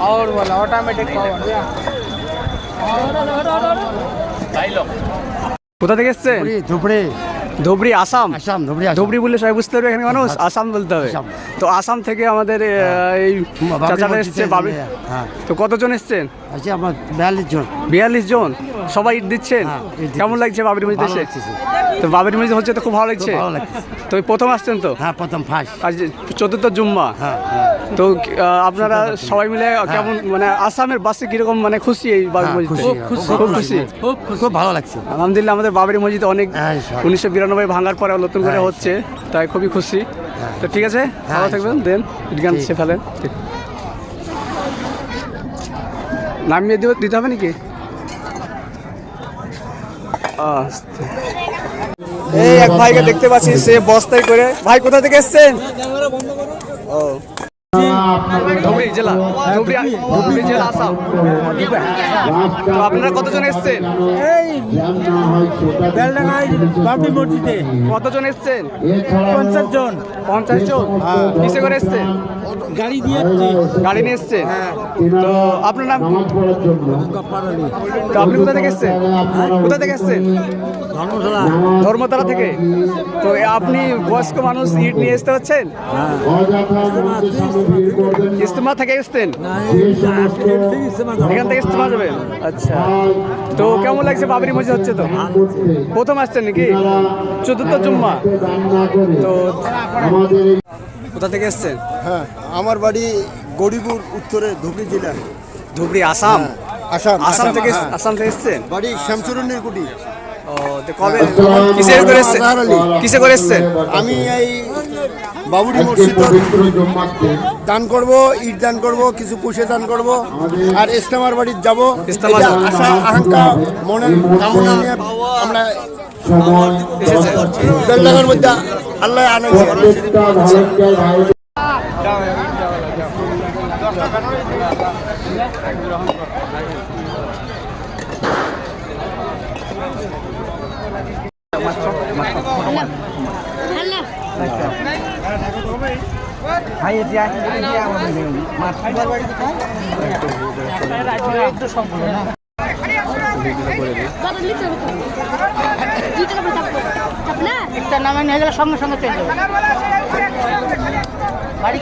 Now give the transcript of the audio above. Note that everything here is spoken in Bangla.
पावर वाला ऑटोमेटिक पावर কোথা থেকে এসেছেন? ধুবড়ি। ধুবড়ি আসাম? আসাম ধুবড়ি। ধুবড়ি বললে সবাই বুঝতে পারবে এখানে মানুষ আসাম বলতে হবে। তো আসাম থেকে আমাদের এই চাচারা এসছে বাবরি। তো কতজন এসছেন? আচ্ছা আমার 42 জন। 42 জন সবাই ঈদ দিচ্ছেন? কেমন লাগছে বাবরি মসজিদ এসে? তো বাবরি মসজিদ হচ্ছে তো খুব ভালো লাগছে। তো প্রথম আসছেন তো? হ্যাঁ প্রথম ফার্স্ট। আজ চতুর্থ জুম্মা। তো আপনারা সবাই মিলে কেমন মানে আসামের বাসে কিরকম মানে খুশি এই বাবরি মসজিদে? খুব খুশি, খুব ভালো লাগছে আলহামদুলিল্লাহ। আমাদের বাবরি মসজিদ অনেক 1992 ভাঙার পরে নতুন করে হচ্ছে, তাই খুবই খুশি। তো ঠিক আছে, ভালো থাকবেন। দেন গান সে ফেলেন। নামিয়ে দিতে হবে নাকি? এই এক ভাইকে দেখতে পাচ্ছি, সে বস্তায় করে। ভাই কোথা থেকে এসছেন? ও ধুবড়ি জেলা, ধুবড়ি জেলা আসাম। তো আপনারা কতজন এসছেন? কতজন এসছেন? 50 জন। 50 জন? কিসে করে এসছেন? গাড়ি দিয়ে গাড়ি নিয়ে এসছেন? তো আপনার নাম কি? তো আপনি কোথা থেকে এসছেন? কোথা থেকে এসছেন? ধর্মতলা থেকে। তো আপনি বয়স্ক মানুষ, ইট নিয়ে আসতে পারছেন? ইস্তেমা থেকে এসছেন? এখান থেকে ইস্তেমা যাবেন? আচ্ছা। তো কেমন লাগছে বাবরি মসজিদ হচ্ছে তো? প্রথম আসছেন নাকি? চতুর্থ জুম্মা। তো কোথা থেকে এসছেন? হ্যাঁ আমার বাড়ি গৌরীপুর, উত্তরে ধুবড়ি জেলা। ধুবড়ি আসাম? আসাম। আসাম থেকে আসাম থেকে এসছেন? বাড়ি শ্যামচরণের কুটি। ও কবে কিসে করে এসছেন? কিসে করে এসছেন? আমি এই বাবরি মসজিদ দান করব, ইট দান করব, কিছু পুষে দান করব, আর ইস্তেমার বাড়ির যাবো। আশা আকাঙ্ক্ষা মনের কামনা নিয়ে আমরা বেলডাঙ্গার মধ্যে আল্লাহ আনেছে। নামে নিয়ে গেলে সঙ্গে সঙ্গে চলে যাবে। বাড়ি